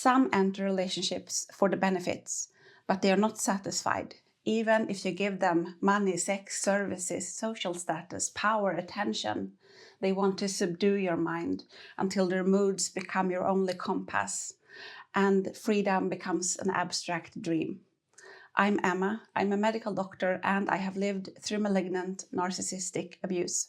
Some enter relationships for the benefits, but they are not satisfied. Even if you give them money, sex, services, social status, power, attention, they want to subdue your mind until their moods become your only compass and freedom becomes an abstract dream. I'm Emma, I'm a medical doctor and I have lived through malignant narcissistic abuse.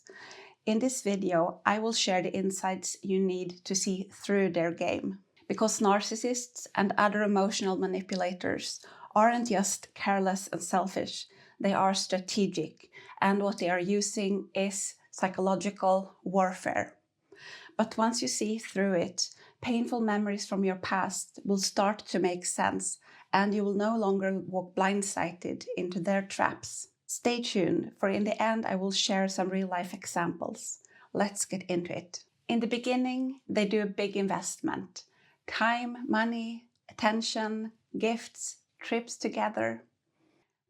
In this video, I will share the insights you need to see through their game. Because narcissists and other emotional manipulators aren't just careless and selfish, they are strategic, and what they are using is psychological warfare. But once you see through it, painful memories from your past will start to make sense, and you will no longer walk blindsided into their traps. Stay tuned, for in the end I will share some real-life examples. Let's get into it. In the beginning, they do a big investment. Time, money, attention, gifts, trips together.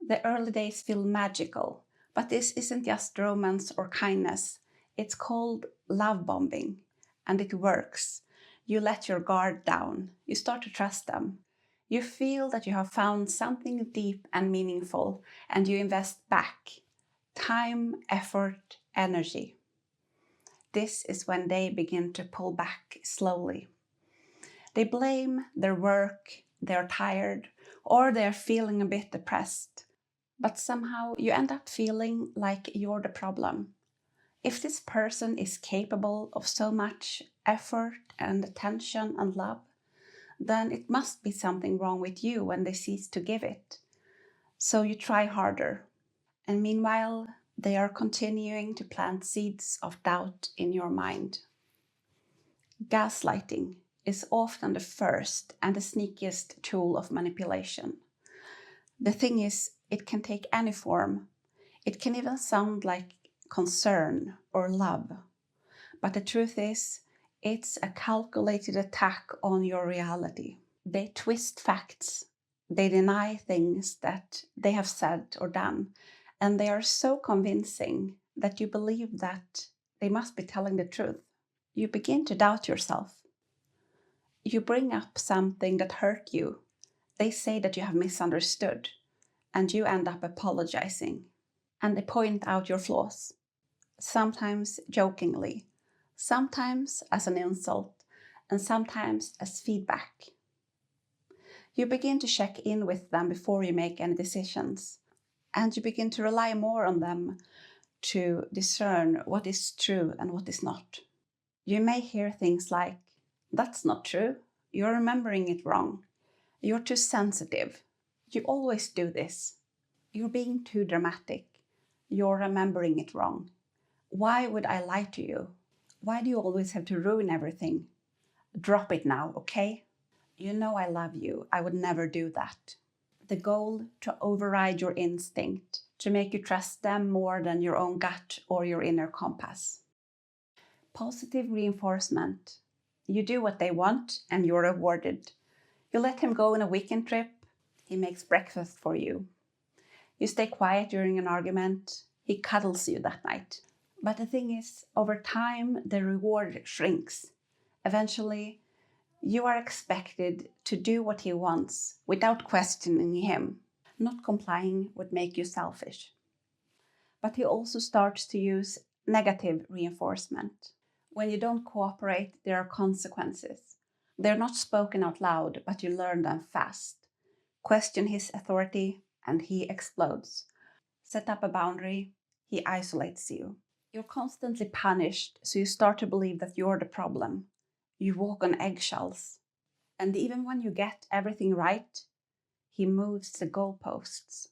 The early days feel magical, but this isn't just romance or kindness. It's called love bombing, and it works. You let your guard down. You start to trust them. You feel that you have found something deep and meaningful, and you invest back. Time, effort, energy. This is when they begin to pull back slowly. They blame their work, they're tired, or they're feeling a bit depressed. But somehow you end up feeling like you're the problem. If this person is capable of so much effort and attention and love, then it must be something wrong with you when they cease to give it. So you try harder. And meanwhile, they are continuing to plant seeds of doubt in your mind. Gaslighting is often the first and the sneakiest tool of manipulation. The thing is, it can take any form. It can even sound like concern or love. But the truth is, it's a calculated attack on your reality. They twist facts. They deny things that they have said or done. And they are so convincing that you believe that they must be telling the truth. You begin to doubt yourself. You bring up something that hurt you. They say that you have misunderstood, and you end up apologizing. And they point out your flaws, sometimes jokingly, sometimes as an insult, and sometimes as feedback. You begin to check in with them before you make any decisions, and you begin to rely more on them to discern what is true and what is not. You may hear things like, "That's not true. You're remembering it wrong. You're too sensitive. You always do this. You're being too dramatic. You're remembering it wrong. Why would I lie to you? Why do you always have to ruin everything? Drop it now, okay? You know I love you. I would never do that." The goal to override your instinct, to make you trust them more than your own gut or your inner compass. Positive reinforcement. You do what they want and you're rewarded. You let him go on a weekend trip. He makes breakfast for you. You stay quiet during an argument. He cuddles you that night. But the thing is, over time, the reward shrinks. Eventually, you are expected to do what he wants without questioning him. Not complying would make you selfish. But he also starts to use negative reinforcement. When you don't cooperate, there are consequences. They're not spoken out loud, but you learn them fast. Question his authority, and he explodes. Set up a boundary, he isolates you. You're constantly punished, so you start to believe that you're the problem. You walk on eggshells. And even when you get everything right, he moves the goalposts.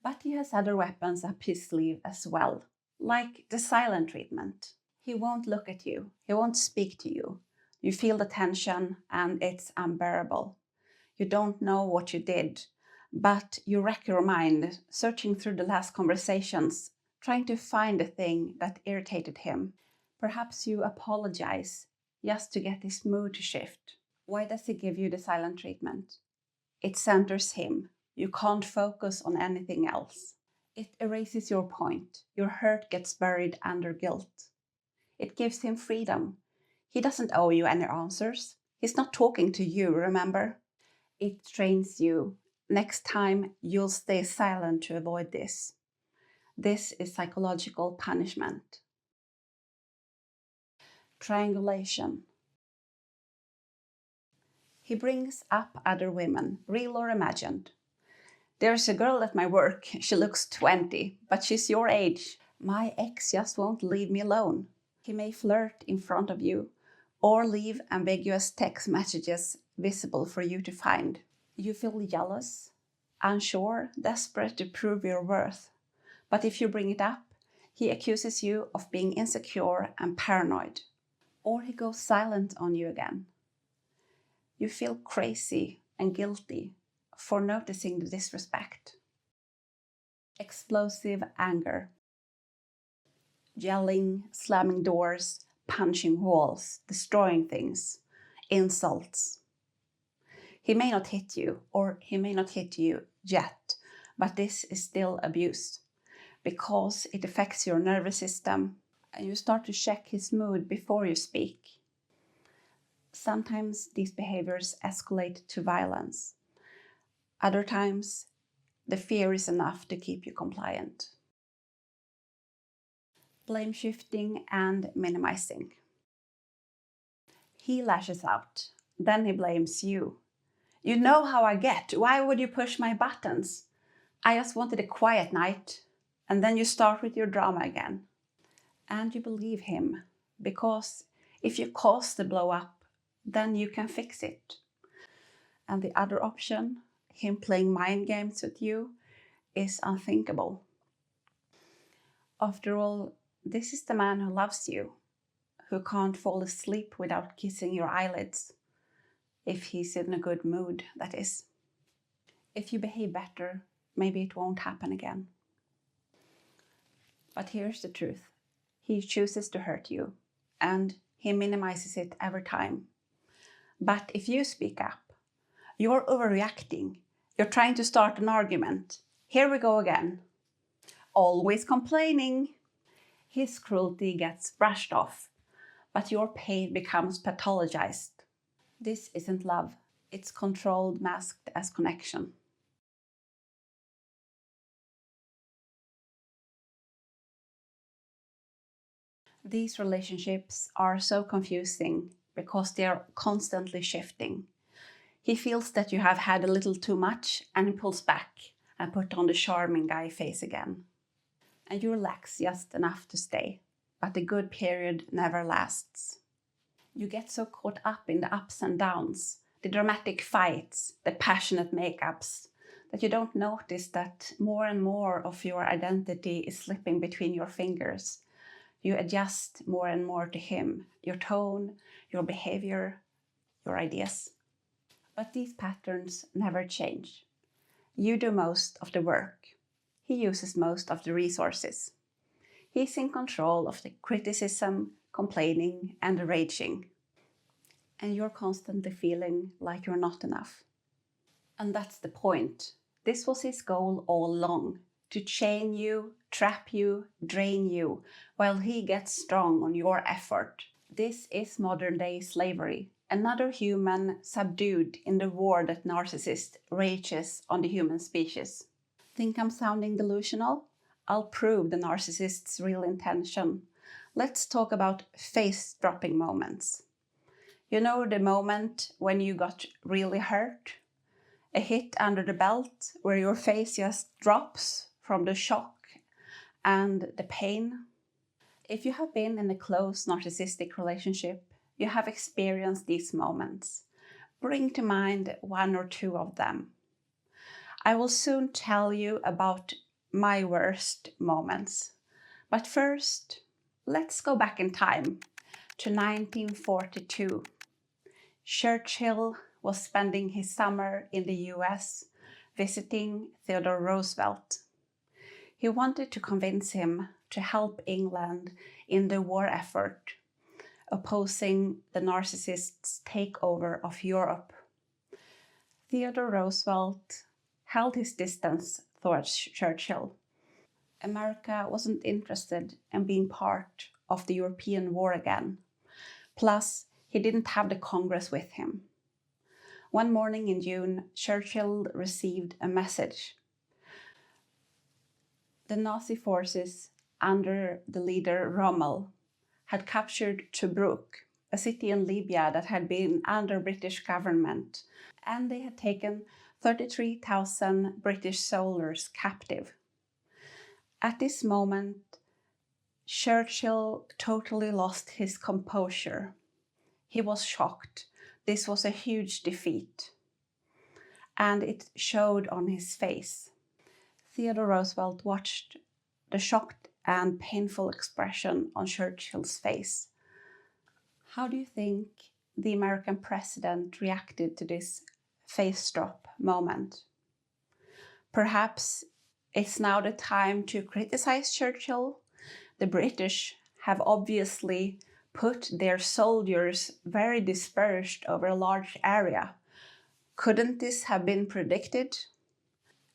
But he has other weapons up his sleeve as well, like the silent treatment. He won't look at you. He won't speak to you. You feel the tension and it's unbearable. You don't know what you did, but you rack your mind, searching through the last conversations, trying to find the thing that irritated him. Perhaps you apologize just to get his mood to shift. Why does he give you the silent treatment? It centers him. You can't focus on anything else. It erases your point. Your hurt gets buried under guilt. It gives him freedom. He doesn't owe you any answers. He's not talking to you, remember? It trains you. Next time, you'll stay silent to avoid this. This is psychological punishment. Triangulation. He brings up other women, real or imagined. There's a girl at my work. She looks 20, but she's your age. My ex just won't leave me alone. He may flirt in front of you or leave ambiguous text messages visible for you to find. You feel jealous, unsure, desperate to prove your worth. But if you bring it up, he accuses you of being insecure and paranoid. Or he goes silent on you again. You feel crazy and guilty for noticing the disrespect. Explosive anger. Yelling, slamming doors, punching walls, destroying things, insults. He may not hit you, or he may not hit you yet, but this is still abuse because it affects your nervous system and you start to check his mood before you speak. Sometimes these behaviors escalate to violence. Other times, the fear is enough to keep you compliant. Blame shifting and minimizing. He lashes out, then he blames you. You know how I get. Why would you push my buttons? I just wanted a quiet night. And then you start with your drama again. And you believe him, because if you cause the blow up, then you can fix it. And the other option, him playing mind games with you, is unthinkable. After all, this is the man who loves you, who can't fall asleep without kissing your eyelids. If he's in a good mood, that is. If you behave better, maybe it won't happen again. But here's the truth. He chooses to hurt you, and he minimizes it every time. But if you speak up, you're overreacting. You're trying to start an argument. Here we go again. Always complaining. His cruelty gets brushed off, but your pain becomes pathologized. This isn't love. It's controlled, masked as connection. These relationships are so confusing because they are constantly shifting. He feels that you have had a little too much and he pulls back and puts on the charming guy face again. And you relax just enough to stay, but the good period never lasts. You get so caught up in the ups and downs, the dramatic fights, the passionate makeups, that you don't notice that more and more of your identity is slipping between your fingers. You adjust more and more to him, your tone, your behavior, your ideas. But these patterns never change. You do most of the work. He uses most of the resources. He's in control of the criticism, complaining, and the raging. And you're constantly feeling like you're not enough. And that's the point. This was his goal all along. To chain you, trap you, drain you, while he gets strong on your effort. This is modern-day slavery. Another human subdued in the war that Narcissist rages on the human species. Think I'm sounding delusional? I'll prove the Narcissist's real intention. Let's talk about face-dropping moments. You know the moment when you got really hurt? A hit under the belt where your face just drops from the shock and the pain. If you have been in a close narcissistic relationship, you have experienced these moments. Bring to mind one or two of them. I will soon tell you about my worst moments. But first, let's go back in time to 1942. Churchill was spending his summer in the US visiting Theodore Roosevelt. He wanted to convince him to help England in the war effort, opposing the Narcissists' takeover of Europe. Theodore Roosevelt held his distance towards Churchill. America wasn't interested in being part of the European war again. Plus, He didn't have the Congress with him. One morning in June, Churchill received a message. The Nazi forces under the leader Rommel had captured Tobruk, a city in Libya that had been under British government, and they had taken 33,000 British soldiers captive. At this moment, Churchill totally lost his composure. He was shocked. This was a huge defeat, and it showed on his face. Theodore Roosevelt watched the shocked and painful expression on Churchill's face. How do you think the American president reacted to this face drop moment? Perhaps it's now the time to criticize Churchill. The British have obviously put their soldiers very dispersed over a large area. Couldn't this have been predicted?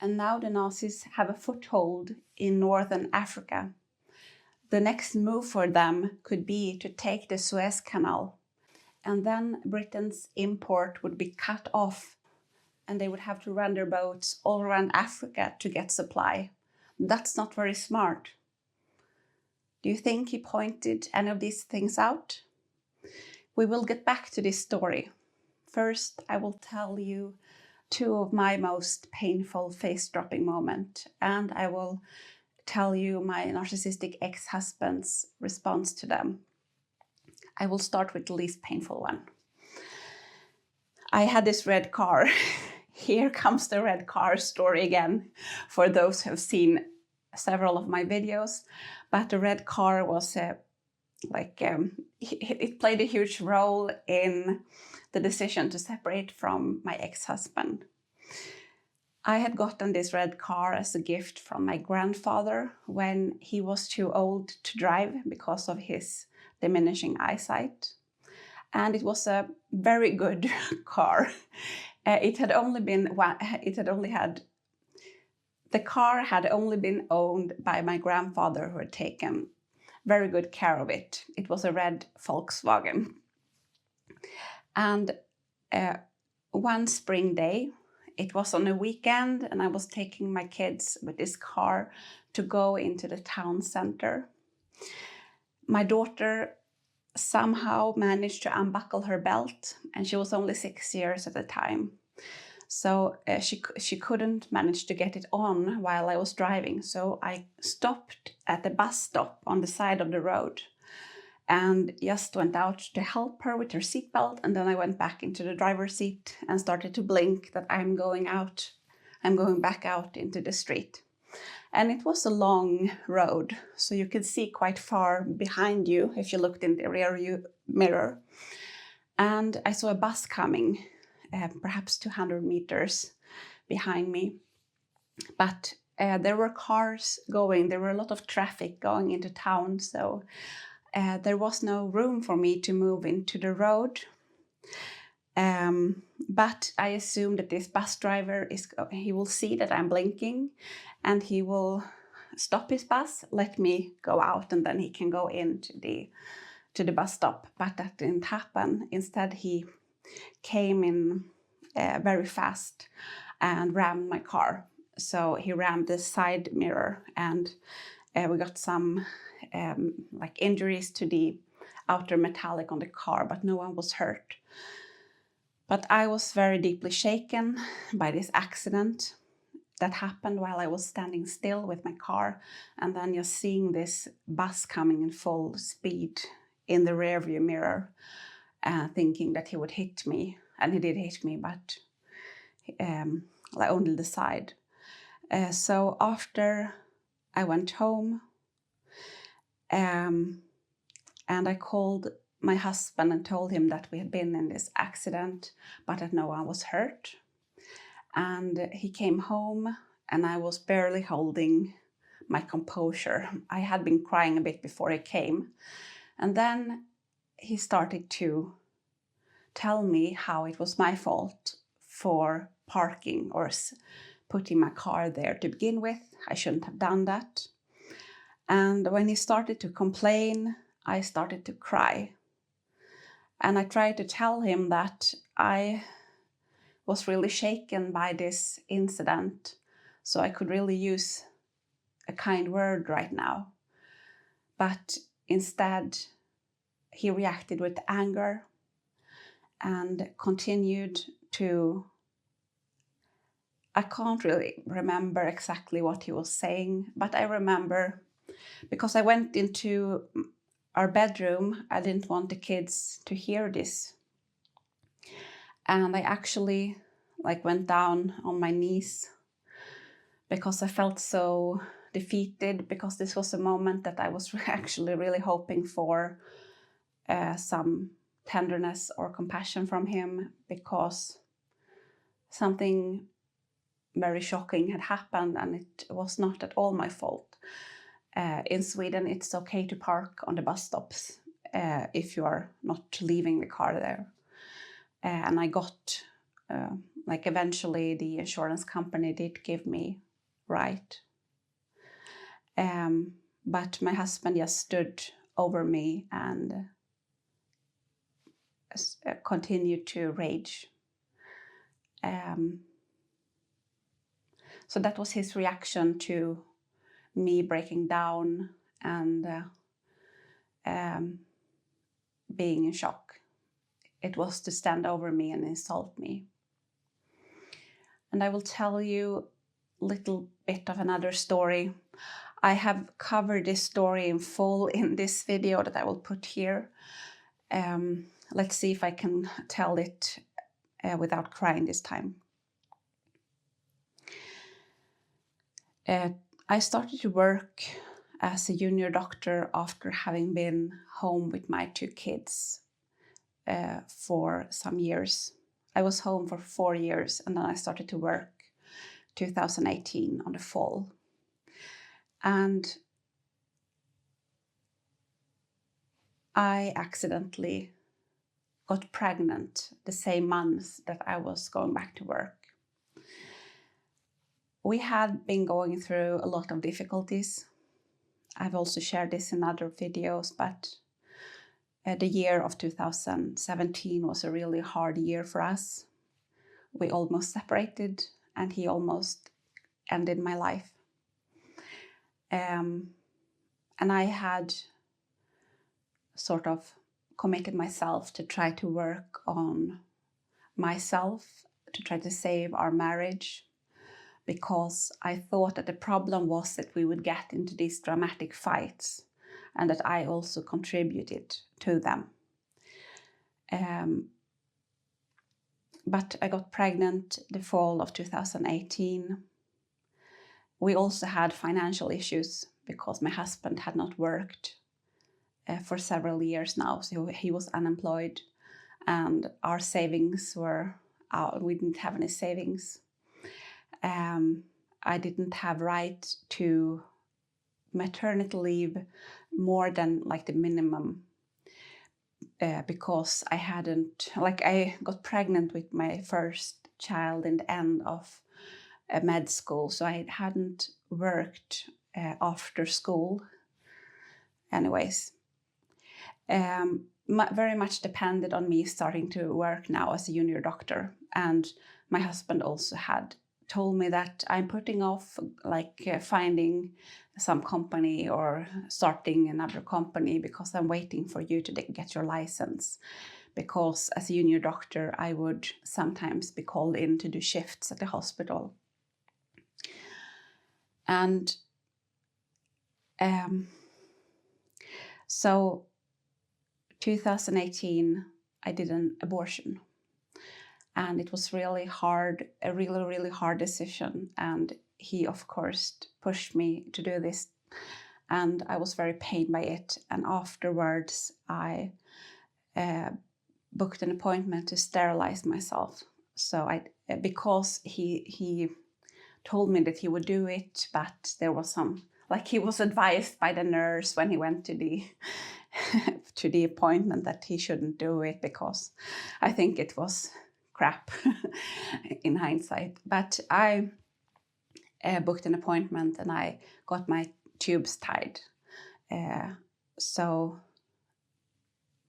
And now the Nazis have a foothold in northern Africa. The next move for them could be to take the Suez Canal, and then Britain's import would be cut off, and they would have to run their boats all around Africa to get supply. That's not very smart. Do you think he pointed any of these things out? We will get back to this story. First, I will tell you two of my most painful face-dropping moments, and I will tell you my narcissistic ex-husband's response to them. I will start with the least painful one. I had this red car. Here comes the red car story again, for those who have seen several of my videos. But the red car was it played a huge role in the decision to separate from my ex-husband. I had gotten this red car as a gift from my grandfather when he was too old to drive because of his diminishing eyesight. And it was a very good car. The car had only been owned by my grandfather, who had taken very good care of it. It was a red Volkswagen. And one spring day, it was on a weekend, and I was taking my kids with this car to go into the town center. My daughter somehow managed to unbuckle her belt, and she was only 6 years at the time. So she couldn't manage to get it on while I was driving. So I stopped at the bus stop on the side of the road and just went out to help her with her seatbelt. And then I went back into the driver's seat and started to blink that I'm going back out into the street. And it was a long road, so you could see quite far behind you if you looked in the rear view mirror. And I saw a bus coming, perhaps 200 meters behind me. But there were cars going, there were a lot of traffic going into town, so there was no room for me to move into the road. But I assume that this bus driver he will see that I'm blinking, and he will stop his bus, let me go out, and then he can go into the bus stop. But that didn't happen. Instead, he came in very fast and rammed my car. So he rammed the side mirror, and we got some injuries to the outer metallic on the car, but no one was hurt. But I was very deeply shaken by this accident that happened while I was standing still with my car, and then just seeing this bus coming in full speed in the rearview mirror, thinking that he would hit me. And he did hit me, but only the side. So after I went home, and I called my husband and told him that we had been in this accident, but that no one was hurt. And he came home, and I was barely holding my composure. I had been crying a bit before he came. And then he started to tell me how it was my fault for parking or putting my car there to begin with. I shouldn't have done that. And when he started to complain, I started to cry. And I tried to tell him that I was really shaken by this incident, so I could really use a kind word right now. But instead, he reacted with anger and continued to... I can't really remember exactly what he was saying, but I remember because I went into our bedroom. I didn't want the kids to hear this. And I actually went down on my knees because I felt so defeated, because this was a moment that I was actually really hoping for some tenderness or compassion from him, because something very shocking had happened and it was not at all my fault. In Sweden, it's okay to park on the bus stops if you are not leaving the car there. And I got, eventually the insurance company did give me right. But my husband just stood over me and continued to rage. So that was his reaction to me breaking down and being in shock. It was to stand over me and insult me. And I will tell you a little bit of another story. I have covered this story in full in this video that I will put here. Let's see if I can tell it without crying this time. I started to work as a junior doctor after having been home with my 2 kids for some years. I was home for 4 years and then I started to work 2018 on the fall. And I accidentally got pregnant the same month that I was going back to work. We had been going through a lot of difficulties. I've also shared this in other videos, but the year of 2017 was a really hard year for us. We almost separated and he almost ended my life. And I had sort of committed myself to try to work on myself, to try to save our marriage, because I thought that the problem was that we would get into these dramatic fights and that I also contributed to them. But I got pregnant the fall of 2018. We also had financial issues because my husband had not worked for several years now, so he was unemployed and our savings were out. We didn't have any savings. I didn't have right to maternity leave more than the minimum because I hadn't, I got pregnant with my first child in the end of med school, so I hadn't worked after school anyways. Very much depended on me starting to work now as a junior doctor, and my husband also had told me that I'm putting off finding some company or starting another company because I'm waiting for you to get your license, because as a junior doctor I would sometimes be called in to do shifts at the hospital. And so 2018 I did an abortion. And it was really hard, a really, really hard decision. And he, of course, pushed me to do this. And I was very pained by it. And afterwards, I booked an appointment to sterilize myself. So because he told me that he would do it, but there was some, he was advised by the nurse when he went to the to the appointment that he shouldn't do it, because I think it was crap in hindsight. But I booked an appointment and I got my tubes tied. So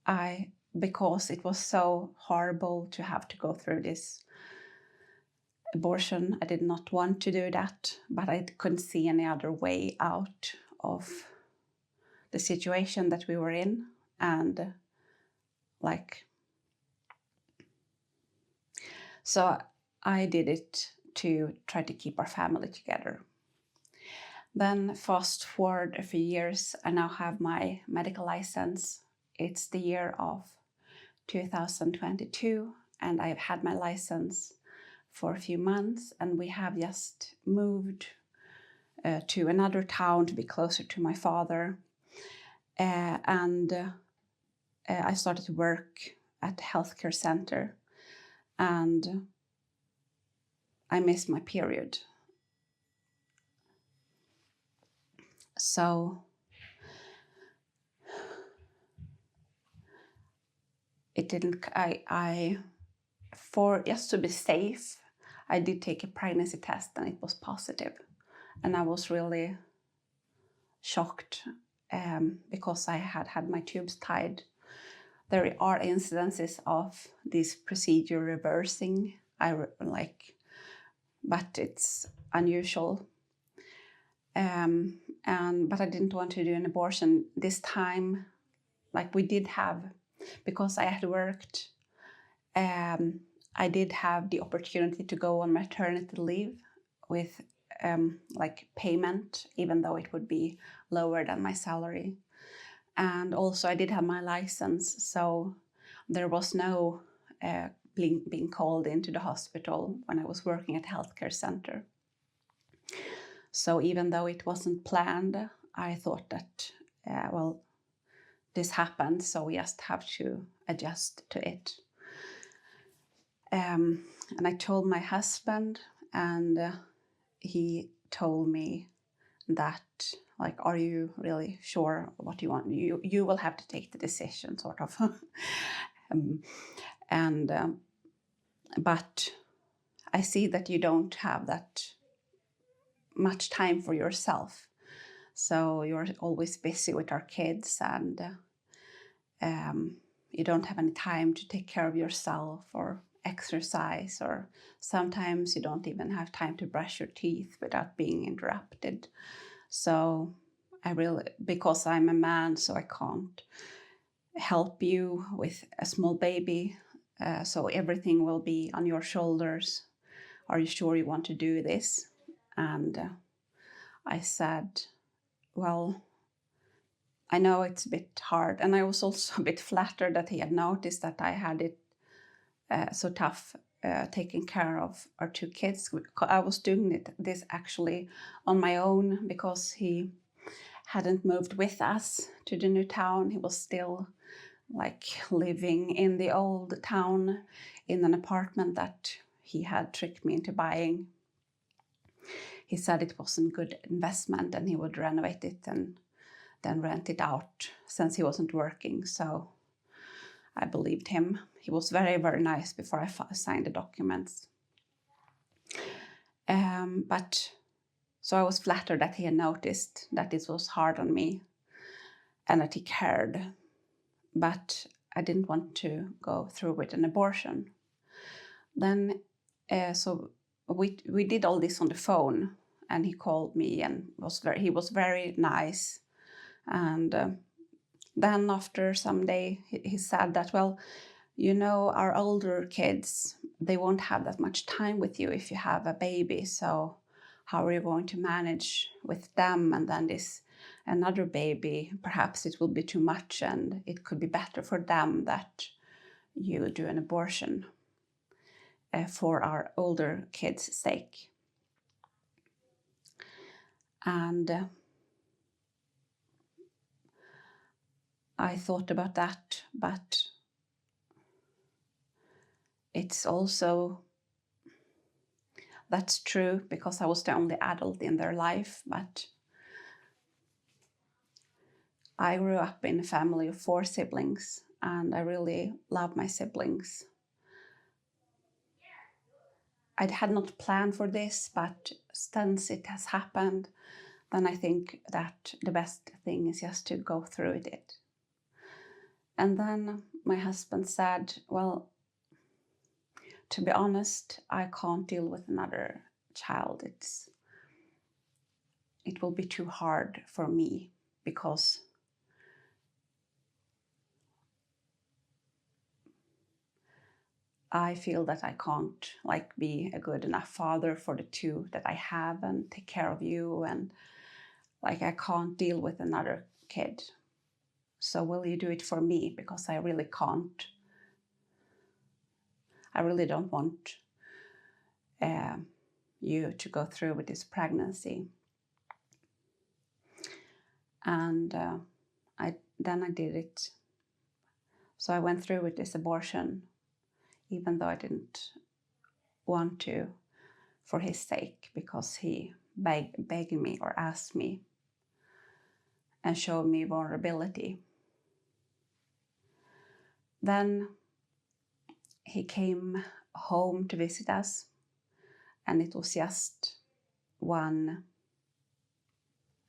I because it was so horrible to have to go through this abortion. I did not want to do that, but I couldn't see any other way out of the situation that we were in. And so I did it to try to keep our family together. Then fast forward a few years, I now have my medical license. It's the year of 2022, and I've had my license for a few months, and we have just moved to another town to be closer to my father. I started to work at a healthcare center, and I missed my period. So it didn't, for just to be safe, I did take a pregnancy test and it was positive. And I was really shocked because I had my tubes tied. There are incidences of this procedure reversing, but it's unusual. But I didn't want to do an abortion this time. We did have, because I had worked, I did have the opportunity to go on maternity leave with payment, even though it would be lower than my salary. And also I did have my license, so there was no being called into the hospital when I was working at a healthcare center. So even though it wasn't planned, I thought that, this happened, so we just have to adjust to it. And I told my husband, and he told me that, are you really sure what you want? You will have to take the decision, sort of. But I see that you don't have that much time for yourself. So you're always busy with our kids, and you don't have any time to take care of yourself or exercise, or sometimes you don't even have time to brush your teeth without being interrupted. So because I'm a man, so I can't help you with a small baby. So everything will be on your shoulders. Are you sure you want to do this? And I said, well, I know it's a bit hard. And I was also a bit flattered that he had noticed that I had it so tough taking care of our two kids. I was doing this actually on my own because he hadn't moved with us to the new town. He was still living in the old town in an apartment that he had tricked me into buying. He said it wasn't a good investment and he would renovate it and then rent it out since he wasn't working. So I believed him. He was very, very nice before I signed the documents. So I was flattered that he had noticed that this was hard on me and that he cared. But I didn't want to go through with an abortion. Then, so we did all this on the phone, and he called me and he was very nice. And then after some day, he said that, well, our older kids, they won't have that much time with you if you have a baby. So how are you going to manage with them? And then this another baby, perhaps it will be too much, and it could be better for them that you do an abortion for our older kids' sake. And I thought about that, but it's also, that's true because I was the only adult in their life, but I grew up in a family of 4 siblings, and I really love my siblings. I had not planned for this, but since it has happened, then I think that the best thing is just to go through it. And then my husband said, well, to be honest, I can't deal with another child. It will be too hard for me because I feel that I can't be a good enough father for the two that I have and take care of you, and I can't deal with another kid. So will you do it for me? Because I really can't. I really don't want you to go through with this pregnancy. And I did it. So I went through with this abortion, even though I didn't want to, for his sake, because he begged me or asked me and showed me vulnerability. Then he came home to visit us, and it was just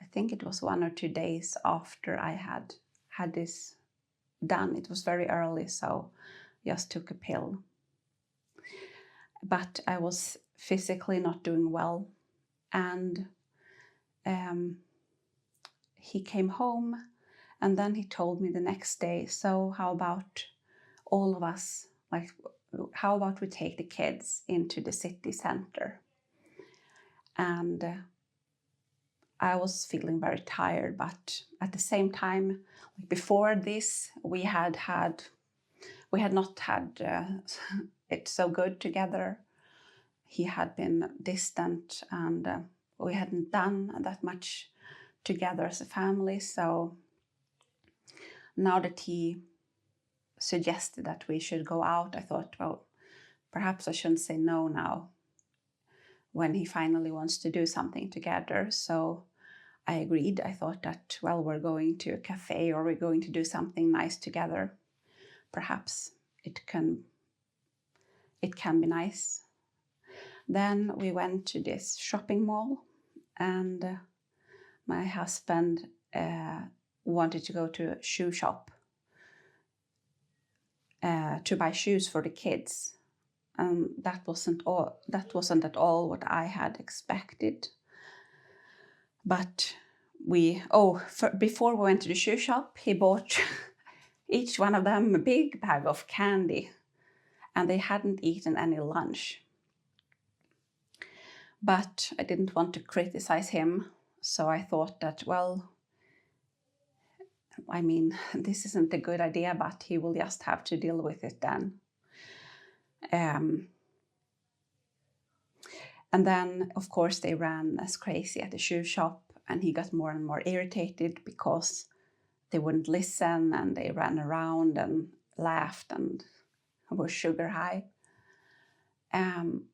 I think it was 1 or 2 days after I had this done. It was very early, so just took a pill. But I was physically not doing well, and he came home, and then he told me the next day, so how about all of us, how about we take the kids into the city center? And I was feeling very tired, but at the same time, before this, we had not had it so good together. He had been distant, and we hadn't done that much together as a family. So now that he suggested that we should go out, I thought, well, perhaps I shouldn't say no now when he finally wants to do something together. So I agreed. I thought that, well, we're going to a cafe or we're going to do something nice together. Perhaps it can be nice. Then we went to this shopping mall, and my husband wanted to go to a shoe shop to buy shoes for the kids. And that wasn't at all what I had expected. But before we went to the shoe shop, he bought each one of them a big bag of candy, and they hadn't eaten any lunch. But I didn't want to criticize him, so I thought that, well, I mean, this isn't a good idea, but he will just have to deal with it then. And then, of course, they ran as crazy at the shoe shop, and he got more and more irritated because they wouldn't listen, and they ran around and laughed and were sugar high. And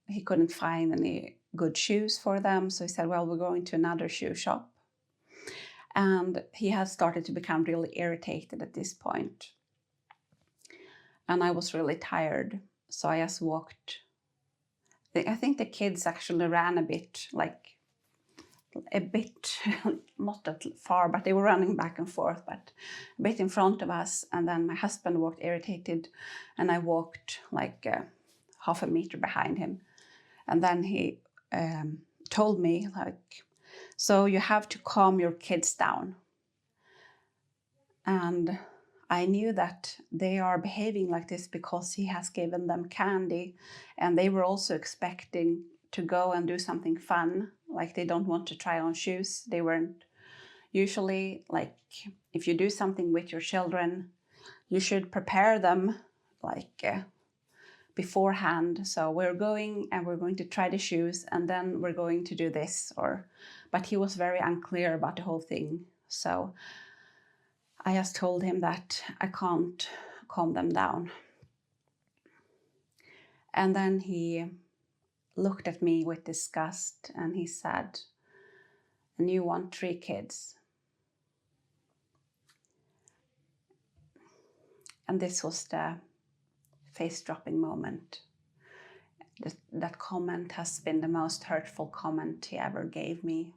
he couldn't find any good shoes for them, so he said, well, we're going to another shoe shop. And he had started to become really irritated at this point. And I was really tired, so I just walked. I think the kids actually ran a bit, not that far, but they were running back and forth, but a bit in front of us. And then my husband walked irritated, and I walked half a meter behind him. And then he told me, so you have to calm your kids down. And I knew that they are behaving like this because he has given them candy, and they were also expecting to go and do something fun. They don't want to try on shoes. They weren't. Usually, if you do something with your children, you should prepare them beforehand. So we're going to try the shoes, and then we're going to do this. But he was very unclear about the whole thing. So I just told him that I can't calm them down. And then he looked at me with disgust, and he said, and you want 3 kids? And this was the face-dropping moment. That comment has been the most hurtful comment he ever gave me.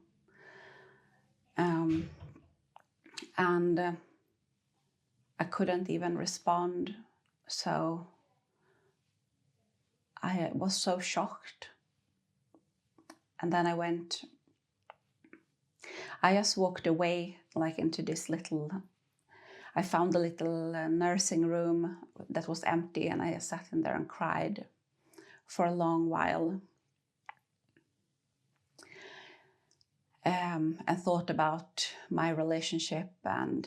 And I couldn't even respond, so I was so shocked. And then I just walked away, like into this I found a little nursing room that was empty, and I just sat in there and cried for a long while. And thought about my relationship, and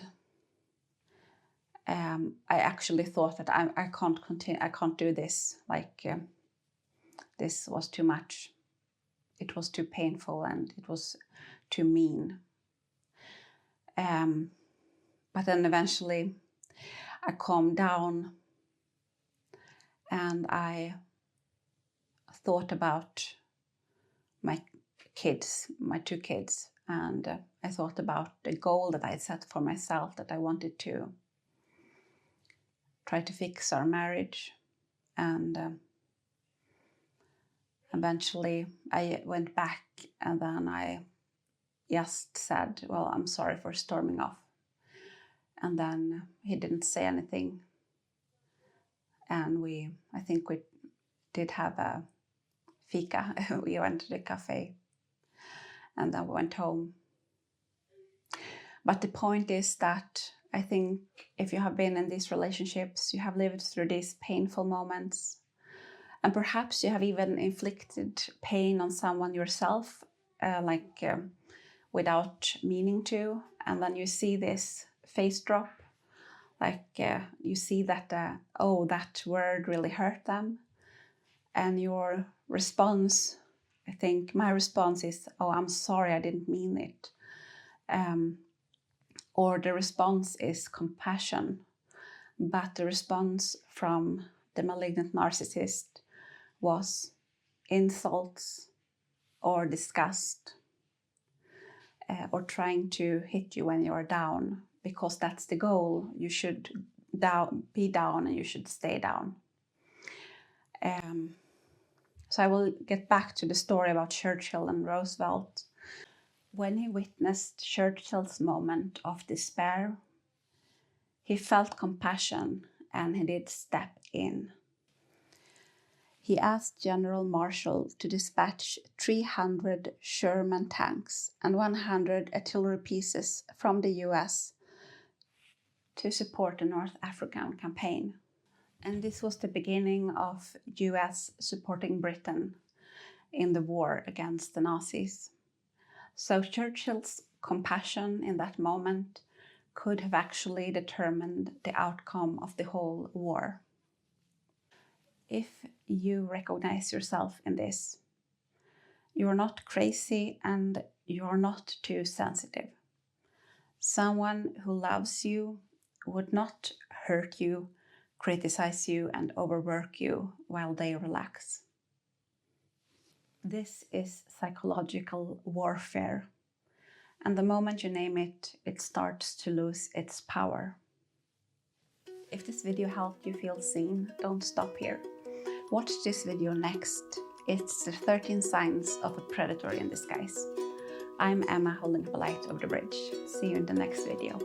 I actually thought that I can't continue, I can't do this, this was too much. It was too painful and it was too mean. But then eventually I calmed down, and I thought about my two kids, and I thought about the goal that I had set for myself, that I wanted to try to fix our marriage. And eventually I went back, and then I just said, well, I'm sorry for storming off. And then he didn't say anything. And I think we did have a fika. We went to the cafe, and then we went home. But the point is that I think if you have been in these relationships, you have lived through these painful moments, and perhaps you have even inflicted pain on someone yourself, without meaning to, and then you see this face drop, you see that, that word really hurt them, and your response, I think my response is, oh, I'm sorry, I didn't mean it. Or the response is compassion, but the response from the malignant narcissist was insults or disgust, or trying to hit you when you're down, because that's the goal. You should be down, and you should stay down. So I will get back to the story about Churchill and Roosevelt. When he witnessed Churchill's moment of despair, he felt compassion, and he did step in. He asked General Marshall to dispatch 300 Sherman tanks and 100 artillery pieces from the US to support the North African campaign. And this was the beginning of US supporting Britain in the war against the Nazis. So Churchill's compassion in that moment could have actually determined the outcome of the whole war. If you recognize yourself in this, you're not crazy and you're not too sensitive. Someone who loves you would not hurt you, criticize you, and overwork you while they relax. This is psychological warfare, and the moment you name it, it starts to lose its power. If this video helped you feel seen, don't stop here. Watch this video next. It's the 13 signs of a predator in disguise. I'm Emma, holding the light over the bridge. See you in the next video.